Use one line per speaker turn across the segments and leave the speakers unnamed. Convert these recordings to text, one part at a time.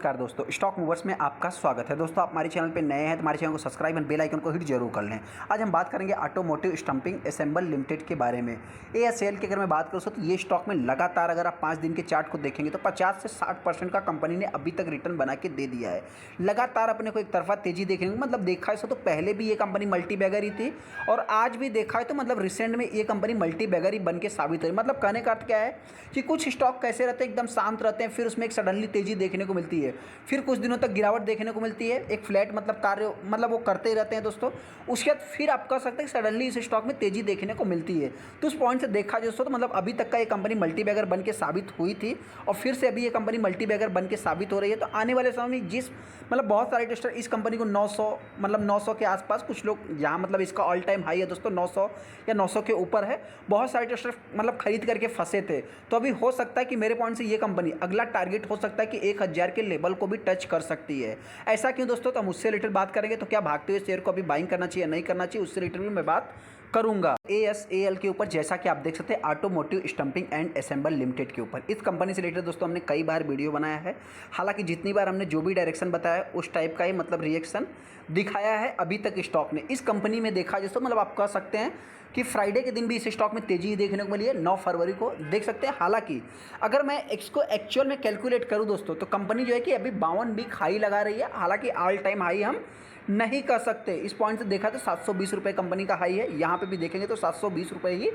नमस्कार दोस्तों, stock movers में आपका स्वागत है। दोस्तों, आप हमारे चैनल पे नए हैं तो हमारे चैनल को सब्सक्राइब एंड बेल आइकन को हिट जरूर कर लें। आज हम बात करेंगे ऑटोमोटिव स्टंपिंग असेंबल लिमिटेड के बारे में। ASL की अगर मैं बात करूँ तो ये स्टॉक में लगातार अगर आप 5 दिन के चार्ट को देखेंगे तो 50 से 60% का कंपनी ने अभी तक रिटर्न बना के दे दिया है। लगातार अपने को एक तरफा तेजी देखने को मतलब देखा है तो पहले भी ये कंपनी मल्टी बैगर ही थी और आज भी देखा है तो मतलब रिसेंट में ये कंपनी मल्टी बैगर ही बन के साबित हुई। मतलब कहने का अर्थ क्या है कि कुछ स्टॉक कैसे रहते हैं, एकदम शांत रहते हैं, फिर उसमें एक सडनली तेजी देखने को मिलती है, फिर कुछ दिनों तक गिरावट देखने को मिलती है, एक फ्लैट मतलब कार्य मतलब वो करते ही रहते हैं दोस्तों। उसके बाद फिर आप कह सकते हैं कि सडनली इस स्टॉक में तेजी देखने को मिलती है। तो उस पॉइंट से देखा जाए दोस्तों तो मतलब अभी तक का ये कंपनी मल्टी बैगर बन के साबित हुई थी और फिर से अभी ये कंपनी मल्टी बैगर बन के साबित हो रही है। तो आने वाले समय में जिस मतलब बहुत सारे टेस्टर इस कंपनी को 900 मतलब 900 के आसपास, कुछ लोग यहाँ मतलब इसका ऑल टाइम हाई है दोस्तों 900 या 900 के ऊपर है, बहुत सारे टेस्टर मतलब खरीद करके फंसे थे। तो अभी हो सकता है कि मेरे पॉइंट से ये कंपनी अगला टारगेट हो सकता है कि 1000 के लेवल को भी टच कर सकती है। ऐसा क्यों दोस्तों, तो हम उससे रिलेटेड बात करेंगे। तो क्या भागते हुए शेयर को अभी बाइंग करना चाहिए या नहीं करना चाहिए, उससे रिलेटेड भी मैं बात करूंगा। ASAL के ऊपर जैसा कि आप देख सकते हैं automotive stumping and assemble limited के ऊपर, इस कंपनी से रिलेटेड दोस्तों हमने कई बार वीडियो बनाया है। हालांकि जितनी बार हमने जो भी डायरेक्शन बताया उस टाइप का ही मतलब रिएक्शन दिखाया है अभी तक स्टॉक ने। इस कंपनी में देखा दोस्तों मतलब आप कह सकते हैं कि फ्राइडे के दिन भी इस स्टॉक में तेजी देखने को मिली है, 9 फरवरी को देख सकते हैं। हालांकि अगर मैं इसको एक्चुअल में कैलकुलेट करूं दोस्तों तो कंपनी जो है कि अभी 52 वीक हाई लगा रही है। हालांकि ऑल टाइम हाई हम नहीं कर सकते। इस पॉइंट से देखा तो 720 रुपये कंपनी का हाई है, यहाँ पे भी देखेंगे तो 720 रुपये ही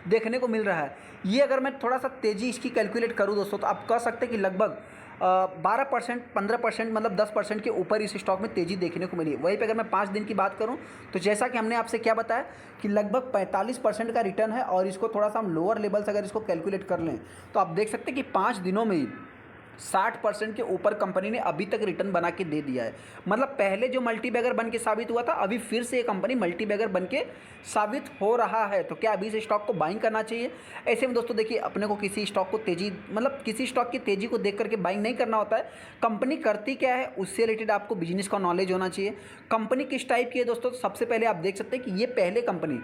देखने को मिल रहा है। ये अगर मैं थोड़ा सा तेज़ी इसकी कैलकुलेट करूँ दोस्तों तो आप कह सकते हैं कि लगभग 12% 15% मतलब 10% के ऊपर इस स्टॉक में तेज़ी देखने को मिली। वहीं पे अगर मैं 5 दिन की बात करूं तो जैसा कि हमने आपसे क्या बताया कि लगभग 45% का रिटर्न है और इसको थोड़ा सा हम लोअर लेवल से अगर इसको कैलकुलेट कर लें तो आप देख सकते हैं कि 5 दिनों में ही 60% के ऊपर कंपनी ने अभी तक रिटर्न बना के दे दिया है। मतलब पहले जो मल्टी बैगर बन के साबित हुआ था, अभी फिर से ये कंपनी मल्टी बैगर बन के साबित हो रहा है। तो क्या अभी इस स्टॉक को बाइंग करना चाहिए? ऐसे में दोस्तों देखिए, अपने को किसी स्टॉक को तेजी मतलब किसी स्टॉक की तेजी को देख करके बाइंग नहीं करना होता है। कंपनी करती क्या है उससे रिलेटेड आपको बिजनेस का नॉलेज होना चाहिए। कंपनी किस टाइप की है दोस्तों, सबसे पहले आप देख सकते हैं कि ये पहले कंपनी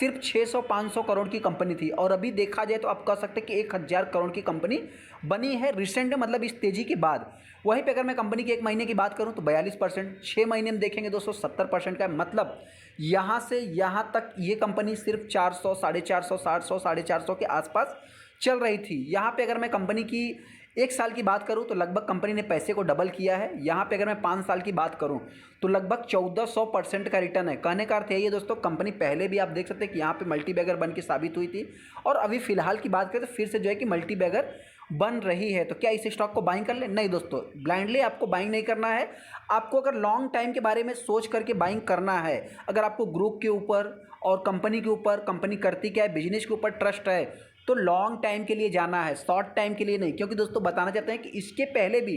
सिर्फ 600-500 करोड़ की कंपनी थी और अभी देखा जाए तो आप कह सकते हैं कि 1000 करोड़ की कंपनी बनी है रिसेंट मतलब इस तेजी के बाद। वहीं पे अगर मैं कंपनी के 1 महीने की बात करूं तो 42%, 6 महीने में देखेंगे दोस्तों 70% का है। मतलब यहां से यहां तक ये कंपनी सिर्फ 400, 450, 700, 450 के आसपास चल रही थी। यहां पे अगर मैं कंपनी की 1 साल की बात करूं तो लगभग कंपनी ने पैसे को डबल किया है। यहां पे अगर मैं 5 साल की बात करूं तो लगभग 1400% का रिटर्न है। कहने का अर्थ यही है दोस्तों, कंपनी पहले भी आप देख सकते हैं कि यहाँ पे मल्टी बैगर बन के साबित हुई थी और अभी फिलहाल की बात करें तो फिर से जो है कि मल्टी बैगर बन रही है। तो क्या इस स्टॉक को बाइंग कर ले? नहीं दोस्तों, ब्लाइंडली आपको बाइंग नहीं करना है। आपको अगर लॉन्ग टाइम के बारे में सोच करके बाइंग करना है, अगर आपको ग्रुप के ऊपर और कंपनी के ऊपर, कंपनी करती क्या है, बिजनेस के ऊपर ट्रस्ट है तो लॉन्ग टाइम के लिए जाना है, शॉर्ट टाइम के लिए नहीं। क्योंकि दोस्तों बताना चाहते हैं कि इसके पहले भी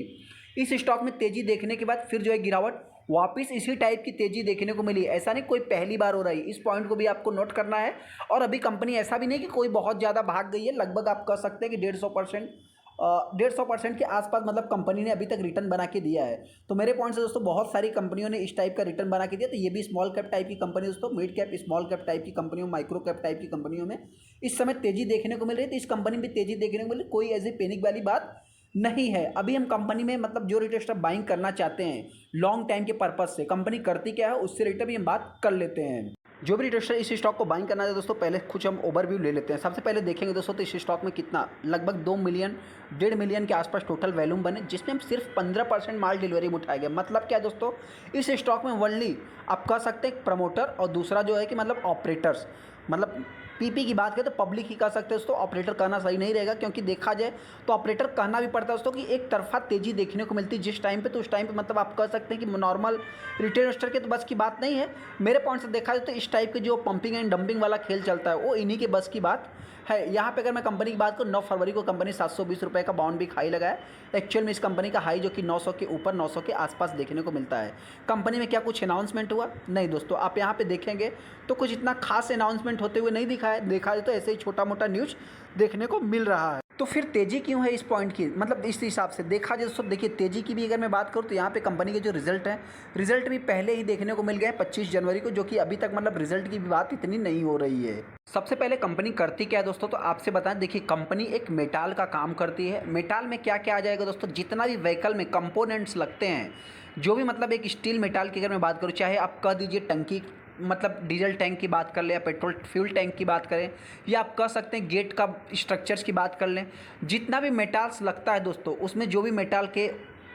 इस स्टॉक में तेजी देखने के बाद फिर जो है गिरावट वापस इसी टाइप की तेजी देखने को मिली। ऐसा नहीं कोई पहली बार हो रहा है, इस पॉइंट को भी आपको नोट करना है। और अभी कंपनी ऐसा भी नहीं कि कोई बहुत ज़्यादा भाग गई है, लगभग आप कह सकते हैं कि 150% के आसपास मतलब कंपनी ने अभी तक रिटर्न बना के दिया है। तो मेरे पॉइंट से दोस्तों बहुत सारी कंपनियों ने इस टाइप का रिटर्न बना के दिया। तो ये भी स्मॉल कैप टाइप की कंपनी दोस्तों, mid cap small cap type की कंपनियों, माइक्रो कैप टाइप की कंपनियों में इस समय तेजी देखने को मिल रही है। तो इस कंपनी में तेजी देखने को मिल रही, कोई ऐसी पैनिक वाली बात नहीं है। अभी हम कंपनी में मतलब जो रिटेस्टर बाइंग करना चाहते हैं लॉन्ग टाइम के पर्पज से, कंपनी करती क्या है उससे रिलेटेड भी हम बात कर लेते हैं। जो भी रिटेस्टर इस स्टॉक को बाइंग करना है दोस्तों, पहले कुछ हम ओवरव्यू ले लेते हैं। सबसे पहले देखेंगे दोस्तों तो इस स्टॉक में कितना लगभग 2 मिलियन 1.5 मिलियन के आसपास टोटल वैल्यूम बने, जिसमें हम सिर्फ 15% माल डिलीवरी में उठाया गया। मतलब क्या दोस्तों, इस स्टॉक में ओनली आप कह सकते हैं प्रमोटर और दूसरा जो है कि मतलब ऑपरेटर्स, मतलब पीपी की बात करें तो पब्लिक ही कह सकते हैं दोस्तों, ऑपरेटर कहना सही नहीं रहेगा। क्योंकि देखा जाए तो ऑपरेटर कहना भी पड़ता है दोस्तों कि एक तरफा तेजी देखने को मिलती है जिस टाइम पे, तो उस टाइम पे मतलब आप कह सकते हैं कि नॉर्मल रिटेल इन्वेस्टर के तो बस की बात नहीं है। मेरे पॉइंट से देखा जाए तो इस टाइप के जो पंपिंग एंड डंपिंग वाला खेल चलता है वो इन्हीं के बस की बात है। यहाँ पे अगर मैं कंपनी की बात करूँ, 9 फरवरी को कंपनी 720 रुपये का बाउंड वीक हाई लगाया। एक्चुअल में इस कंपनी का हाई जो कि 900 के ऊपर 900 के आसपास देखने को मिलता है। कंपनी में क्या कुछ अनाउंसमेंट हुआ? नहीं दोस्तों, आप यहाँ पे देखेंगे तो कुछ इतना खास अनाउंसमेंट होते हुए नहीं दिखा है। देखा जाए तो ऐसे ही छोटा मोटा न्यूज़ देखने को मिल रहा है। तो फिर तेज़ी क्यों है इस पॉइंट की, मतलब इस हिसाब से देखा जाए दोस्तों, देखिए तेज़ी की भी अगर मैं बात करूँ तो यहाँ पे कंपनी के जो रिजल्ट हैं, रिजल्ट भी पहले ही देखने को मिल गया है 25 जनवरी को, जो कि अभी तक मतलब रिजल्ट की भी बात इतनी नहीं हो रही है। सबसे पहले कंपनी करती क्या है दोस्तों, तो आपसे बताएं, देखिए कंपनी एक मेटाल का काम करती है। मेटाल में क्या क्या आ जाएगा दोस्तों, जितना भी व्हीकल में कंपोनेंट्स लगते हैं, जो भी मतलब एक स्टील मेटाल की अगर मैं बात करूँ, चाहे आप कह दीजिए टंकी, मतलब डीजल टैंक की बात कर लें या पेट्रोल फ्यूल टैंक की बात करें, या आप कह सकते हैं गेट का स्ट्रक्चर्स की बात कर लें, जितना भी मेटाल्स लगता है दोस्तों, उसमें जो भी मेटाल के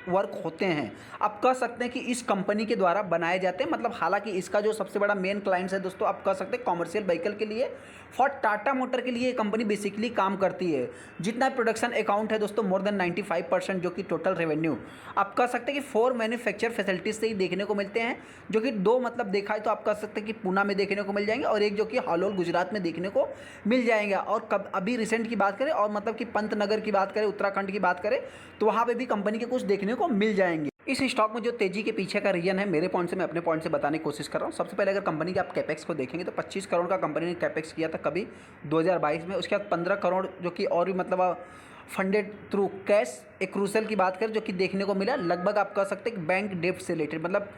वर्क होते हैं, आप कह सकते हैं कि इस कंपनी के द्वारा बनाए जाते हैं। मतलब हालांकि इसका जो सबसे बड़ा मेन क्लाइंट्स है दोस्तों, आप कह सकते हैं कॉमर्शियल व्हीकल के लिए, फॉर टाटा मोटर के लिए ये कंपनी बेसिकली काम करती है। जितना प्रोडक्शन अकाउंट है दोस्तों, मोर देन 95% जो कि टोटल रेवेन्यू आप कह सकते हैं कि 4 मैन्युफैक्चर फैसिलिटीज से ही देखने को मिलते हैं, जो कि 2 मतलब देखा है तो आप कह सकते हैं कि पूना में देखने को मिल जाएंगे और एक जो कि हालोल गुजरात में देखने को मिल जाएगा। और कब अभी रिसेंट की बात करें और मतलब कि पंतनगर की बात करें, उत्तराखंड की बात करें, तो वहाँ पे भी कंपनी के कुछ देखने को मिल जाएंगे। इस स्टॉक में जो तेजी के पीछे का रीजन है, मेरे पॉइंट से मैं अपने पॉइंट से बताने की कोशिश कर रहा हूँ। सबसे पहले अगर कंपनी के आप कैपेक्स को देखेंगे तो 25 करोड़ का कंपनी ने कैपेक्स किया था कभी 2022 में। उसके बाद 15 करोड़ जो कि और भी मतलब फंडेड थ्रू कैश एक्रूसल की बात करें, जो कि देखने को मिला। लगभग आप कह सकते हैं कि बैंक डेप्ट से रिलेटेड, मतलब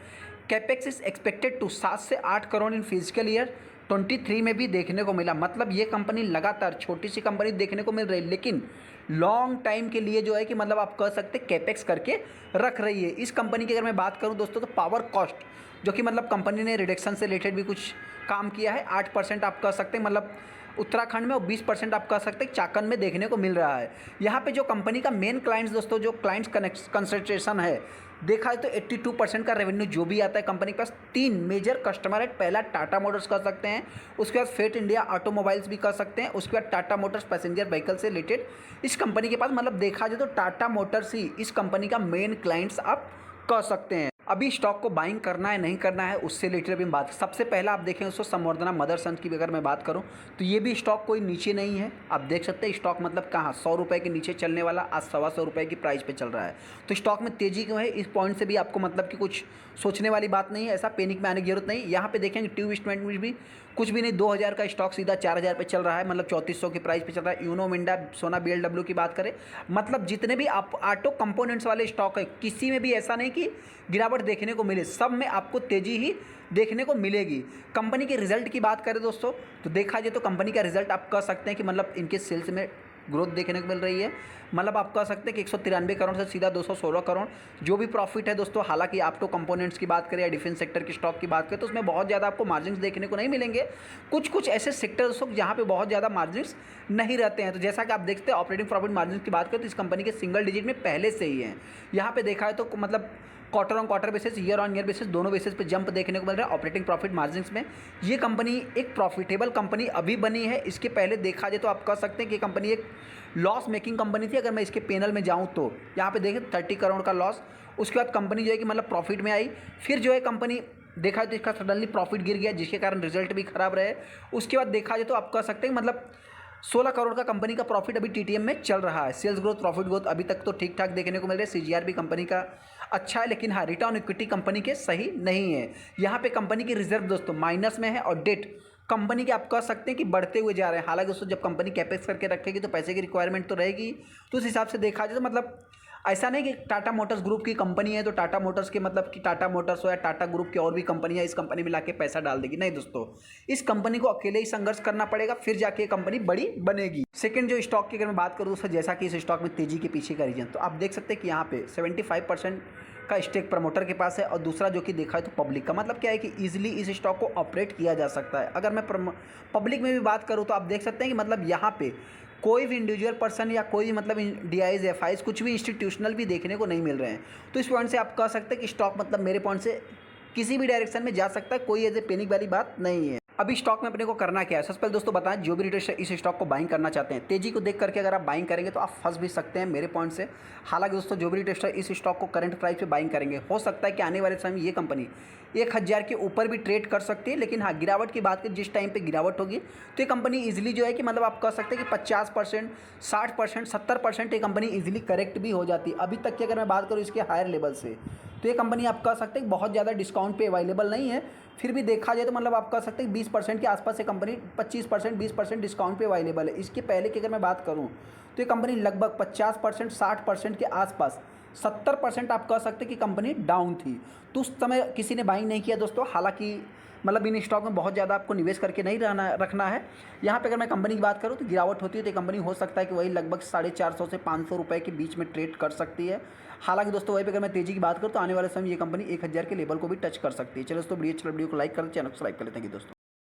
कैपेक्स इज एक्सपेक्टेड टू 7 से 8 करोड़ इन फिजिकल ईयर 23 में भी देखने को मिला। मतलब ये कंपनी लगातार, छोटी सी कंपनी देखने को मिल रही है, लेकिन लॉन्ग टाइम के लिए जो है कि मतलब आप कह सकते हैं कैपेक्स करके रख रही है। इस कंपनी की अगर मैं बात करूं दोस्तों, तो पावर कॉस्ट जो कि मतलब कंपनी ने रिडक्शन से रिलेटेड भी कुछ काम किया है। 8% आप कह सकते हैं मतलब उत्तराखंड में, और 20% आप कह सकते हैं चाकन में देखने को मिल रहा है। यहाँ पे जो कंपनी का मेन क्लाइंट्स दोस्तों, जो क्लाइंट्स कंसंट्रेशन है, देखा है तो 82% का रेवेन्यू जो भी आता है कंपनी के पास, 3 मेजर कस्टमर है। पहला टाटा मोटर्स कह सकते हैं, उसके बाद फेट इंडिया ऑटोमोबाइल्स भी कह सकते हैं, उसके बाद टाटा मोटर्स पैसेंजर व्हीकल से रिलेटेड इस कंपनी के पास, मतलब देखा जाए तो टाटा मोटर्स ही इस कंपनी का मेन क्लाइंट्स आप कह सकते हैं। अभी स्टॉक को बाइंग करना है नहीं करना है, उससे रिलेटेड भी बात। सबसे पहला आप देखें दोस्तों, संवर्धना मदरसन की अगर मैं बात करूं तो ये भी स्टॉक कोई नीचे नहीं है। आप देख सकते हैं स्टॉक मतलब कहाँ 100 रुपये के नीचे चलने वाला, आज 125 रुपये की प्राइस पे चल रहा है। तो स्टॉक में तेजी क्यों है, इस पॉइंट से भी आपको मतलब कि कुछ सोचने वाली बात नहीं है, ऐसा पैनिक में आने की जरूरत नहीं। यहाँ पे देखेंगे ट्यूब इंस्ट्रूमेंट में भी कुछ भी नहीं, 2000 का स्टॉक सीधा 4000 पे चल रहा है, मतलब 3400 की प्राइस पे चल रहा है। यूनो मिंडा, सोना BLW की बात करें, मतलब जितने भी आप ऑटो कंपोनेंट्स वाले स्टॉक है, किसी में भी ऐसा नहीं कि गिरावट देखने को मिले, सब में आपको तेजी ही देखने को मिलेगी। कंपनी के रिजल्ट की बात करें दोस्तों, तो देखा जाए तो कंपनी का रिजल्ट आप कह सकते हैं कि मतलब इनके सेल्स में ग्रोथ देखने को मिल रही है। मतलब आप कह सकते हैं कि 193 करोड़ से सीधा 216 करोड़ जो भी प्रॉफिट है दोस्तों। हालांकि ऑटो कंपोनेंट्स की बात करें या डिफेंस सेक्टर की स्टॉक की बात करें तो उसमें बहुत ज़्यादा आपको मार्जिन्स देखने को नहीं मिलेंगे। कुछ ऐसे सेक्टर दोस्तों जहाँ पे बहुत ज़्यादा मार्जिन्स नहीं रहते हैं। तो जैसा कि आप देखते हैं ऑपरेटिंग प्रॉफिट मार्जिन की बात करें तो इस कंपनी के सिंगल डिजिट में पहले से ही है। यहाँ पे देखा है तो मतलब quarter on quarter basis, year on year basis, दोनों बेसिस पे जंप देखने को मिल रहा है ऑपरेटिंग प्रॉफिट मार्जिन्स में। ये कंपनी एक प्रॉफिटेबल कंपनी अभी बनी है। इसके पहले देखा जाए तो आप कह सकते हैं कि कंपनी एक लॉस मेकिंग कंपनी थी। अगर मैं इसके पैनल में जाऊं तो यहाँ पे देखें 30 करोड़ का लॉस। उसके बाद कंपनी जो है कि मतलब प्रॉफिट में आई, फिर जो है कंपनी देखा तो इसका सडनली प्रॉफिट गिर गया, जिसके कारण रिजल्ट भी खराब रहे। उसके बाद देखा जाए तो आप कह सकते हैं मतलब 16 करोड़ का कंपनी का प्रॉफिट अभी TTM में चल रहा है। सेल्स ग्रोथ, प्रॉफिट ग्रोथ अभी तक तो ठीक ठाक देखने को मिल रहा है। CGR भी कंपनी का अच्छा है, लेकिन हाँ रिटर्न इक्विटी कंपनी के सही नहीं है। यहाँ पे कंपनी की रिजर्व दोस्तों माइनस में है और डेट कंपनी के आप कह सकते हैं कि बढ़ते हुए जा रहे हैं। हालांकि दोस्तों जब कंपनी कैपेक्स करके रखेगी तो पैसे की रिक्वायरमेंट तो रहेगी। तो उस हिसाब से देखा जाए तो मतलब ऐसा नहीं कि टाटा मोटर्स ग्रुप की कंपनी है तो टाटा मोटर्स के मतलब कि टाटा मोटर्स हो या टाटा ग्रुप की और भी कंपनियां इस कंपनी में लाके पैसा डाल देगी, नहीं दोस्तों। इस कंपनी को अकेले ही संघर्ष करना पड़ेगा, फिर जाके कंपनी बड़ी बनेगी। सेकंड जो स्टॉक की अगर मैं बात करूँ दोस्तों, जैसा कि इस स्टॉक में तेजी के पीछे का रीजन, तो आप देख सकते हैं कि यहाँ पे 75% का स्टेक प्रमोटर के पास है और दूसरा जो कि देखा है तो पब्लिक का। मतलब क्या है कि ईजिली इस स्टॉक को ऑपरेट किया जा सकता है। अगर मैं पब्लिक में भी बात करूँ तो आप देख सकते हैं कि मतलब यहाँ पे कोई भी इंडिविजुअल पर्सन या कोई मतलब DIs FIs कुछ भी इंस्टीट्यूशनल भी देखने को नहीं मिल रहे हैं। तो इस पॉइंट से आप कह सकते हैं कि स्टॉक मतलब मेरे पॉइंट से किसी भी डायरेक्शन में जा सकता है, कोई ऐसे पैनिक वाली बात नहीं है। अभी स्टॉक में अपने को करना क्या है, सबसे पहले दोस्तों बताएं, जो भी रिटेलर इस स्टॉक को बाइंग करना चाहते हैं, तेजी को देख करके अगर आप बाइंग करेंगे तो आप फंस भी सकते हैं मेरे पॉइंट से। हालांकि दोस्तों जो भी रिटेलर इस स्टॉक को करंट प्राइस पे बाइंग करेंगे, हो सकता है कि आने वाले समय में ये कंपनी 1000 के ऊपर भी ट्रेड कर सकती है। लेकिन हाँ गिरावट की बात करें, जिस टाइम पे गिरावट होगी तो ये कंपनी ईजिली जो है कि मतलब आप कह सकते हैं कि 50%, 60%, 70% ये कंपनी ईजिली करेक्ट भी हो जाती है। अभी तक की अगर मैं बात करूँ इसके हायर लेवल से, तो ये कंपनी आप कह सकते हैं बहुत ज़्यादा डिस्काउंट पे अवेलेबल नहीं है, फिर भी देखा जाए तो मतलब आप कह सकते हैं 20% के आसपास ये कंपनी 25% 20% डिस्काउंट पे अवेलेबल है। इसके पहले की अगर मैं बात करूँ तो ये कंपनी लगभग 50% 60% के आसपास 70% आप कह सकते हैं कि कंपनी डाउन थी। तो उस समय किसी ने बाइंग नहीं किया दोस्तों। हालांकि मतलब इन स्टॉक में बहुत ज़्यादा आपको निवेश करके नहीं रखना है। यहाँ पे अगर मैं कंपनी की बात करूँ तो गिरावट होती है तो ये कंपनी हो सकता है कि वही लगभग 450 से 500 रुपये के बीच में ट्रेड कर सकती है। हालांकि दोस्तों वहीं पे अगर मैं तेज़ी की बात करूँ तो आने वाले समय ये कंपनी 1000 के लेवल को भी टच कर सकती है। चलो दोस्तों वीडियो को लाइक कर, चैनल को सब्सक्राइब कर लेते हैं दोस्तों।